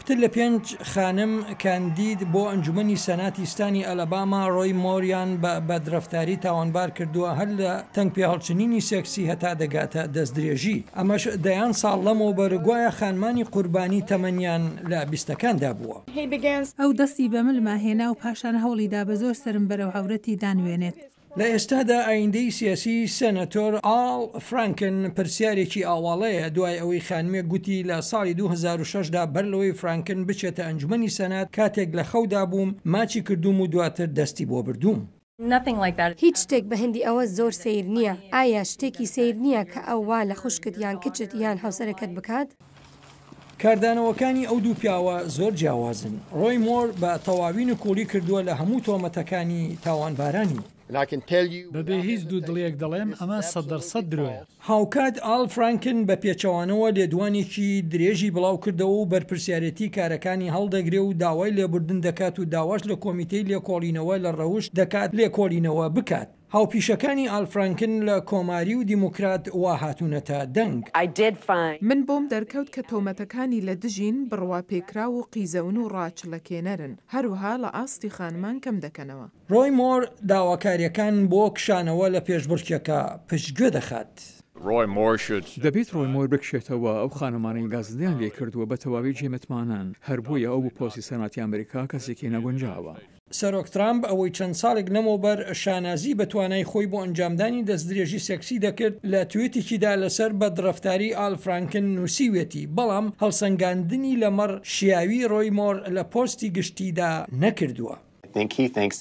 تر لە 5 خانم کاندید بۆ ئەنجومەنی سەناتی ستانی ئەلەباما ڕۆی مۆریان بە بەدرەفتاری تاوانبار کردووە هەر لە تەنگ پێهەڵچنینی سێکسی هەتا دەگاتە دەستدرێژی. ئەمەش دەیان ساڵ لەمەوە بەرگوایە خانمانی قوربانی تەمەنیان لە 20ەکاندا بووە. ئەو دەستی بە ملماهێنا و پاشان هەوڵیدا بە زۆر سرم بەرەو هەورەتی دانوێنێت. لە ئێستادا ئایندەی سیاسی سەنەتۆر ئال فرانکن پرسیارێکی ئاواڵەیە دوای ئەوەی خانمێک گوتی لە ساڵی 2006دا بەرلەوەی فرانکن بچێتە ئەنجومەنی سەنات کاتێک لە خەودا بووم ماچی کردوم و دواتر دەستی بۆ بردووم. هیچ شتێک بە هەندی ئەوە زۆر سیر نییە. ئایا شتێکی سیر نییە کە ئەو وا لە خوشکت یان کچت یان هاوسەرەکەت بکات؟ کاردانەوەکانی ئەو دوو پیاوە زۆر جیاوازن. ڕۆی مۆر بە تەواوی نکوڵی کردووە لە هەموو تۆمەتەکانی تاوانبارانی. بەبێ هیچ دوو دڵیەک دەڵێم ئەمە 100% درۆیە. هاوکات ئال فرانکن بە پێچەوانەوە لێدوانێکی درێژی بڵاو کردەوە و بەرپرسیارەتی کارەکانی هەڵدەگرێ و داوای لێبوردن دەکات و داواش لە کۆمیتەی لێکۆڵینەوە لە ڕەوش دەکات لێکۆڵینەوە بکات. هاوپیشەکانی ئال فرانکن لە کۆماری و دیموکرات وا هاتوونەتە دەنگ. من بۆم دەرکەوت کە تۆمەتەکانی لە دژین بڕوا پێکرا و قیزەون و ڕاچلەکێنەرن هەروها لە ئاستی خانمان کەم دەکەنەوە. ڕۆی مۆر داواکاریەکان بۆ کشانەوە لە پێشبڕکێکە پشتگوێ دەخات. دەبێت ڕۆی مۆر بکشێتەوە ئەو خانەمانەی گازدیان لێ کردووە بە تەواوی جێمەتمانان هەر بۆیە ئەو بۆ پۆستی سەناتی ئەمریکا کەسێکی نەگونجاوە. سەرۆک ترامپ ئەوەی چەند ساڵێک نەمەوبەر شانازی بە توانای خۆی بۆ ئەنجامدانی دەستدرێژی سێکسی دەکرد لە توێتێکیدا لەسەر بەدرەفتاری ئال فرانکن نووسیوێتی بەڵام هەڵسەنگاندنی لەمەڕ شیاوی ڕۆی مۆر لە پۆستی گشتیدا نەکردووە.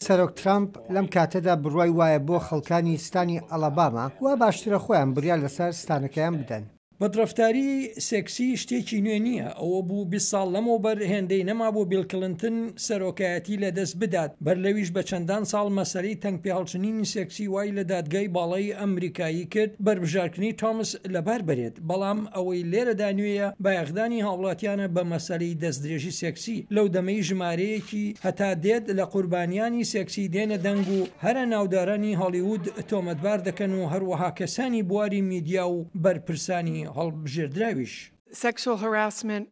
سەرۆک ترامپ لەم کاتەدا بڕوای وایە بۆ خەڵکانی ستانی ئەلەباما وا باشترە خۆیان بریان لەسەر ستانەکەیان بدەن. بەدرەفتاری سێکسی شتێکی نوێ نییە ئەوە بوو 20 ساڵ لەمەوبەر هێندەی نەما بۆ بیل کلنتن سەرۆکایەتی لەدەست بدات بەر لەویش بە چەندان ساڵ مەسەلەی تەنگ پێهەڵچنینی سێکسی وای لە دادگای باڵای ئەمریکایی کرد بربژارکردنی تۆمس لەبار بەرێت بەڵام ئەوەی لێرەدا نوێیە بایەخدانی هاوڵاتیانە بە مەسەلەی دەستدرێژی سێکسی لەو دەمەی ژمارەیەکی هەتا دێت لە قوربانیانی سێکسی دێنە دەنگ و هەرە ناودارانی هۆلیوود تۆمەتبار دەکەن و هەروەها کەسانی بواری میدیا و بەرپرسانی هەڵبژێردراویش.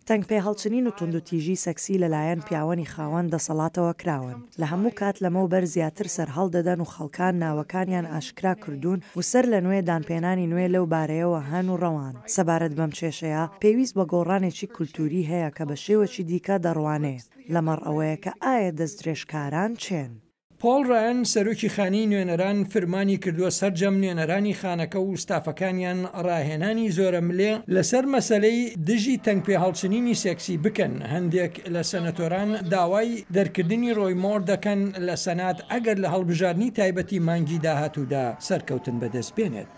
تەنگ پێهەڵچنین و توندوتیژی سەکسی لەلایەن پیاوەنی خاوەن دەسەڵاتەوە کراون لە هەموو کات لەمەوبەر زیاتر سەرهەڵ دەدەن و خەڵکان ناوەکانیان ئاشکرا کردوون و سەر لە نوێ دانپێنانی نوێ لەو بارەیەوە هەن و ڕەوان سەبارەت بەم کێشەیە پێویست بە گۆڕانێکی کولتوری هەیە کە بە شێوەکی دیکە دەڕوانێ لەمەڕ ئەوەیە کە ئایا دەستدرێژکاران چێن. پۆل ڕایەن سەرۆکی خانی نوێنەران فرمانی کردووە سەرجەم نوێنەرانی خانەکە و ستافەکانیان ڕاهێنانی زۆرە ملێ لەسەر مەسەلەی دژی تەنگ پێهەڵچنینی سێکسی بکەن. هەندێک لە سەنەتۆران داوای دەرکردنی ڕۆی مۆر دەکەن لە سەنات ئەگەر لە هەڵبژارنی تایبەتی مانگی داهاتوودا سەرکەوتن بەدەست بێنێت.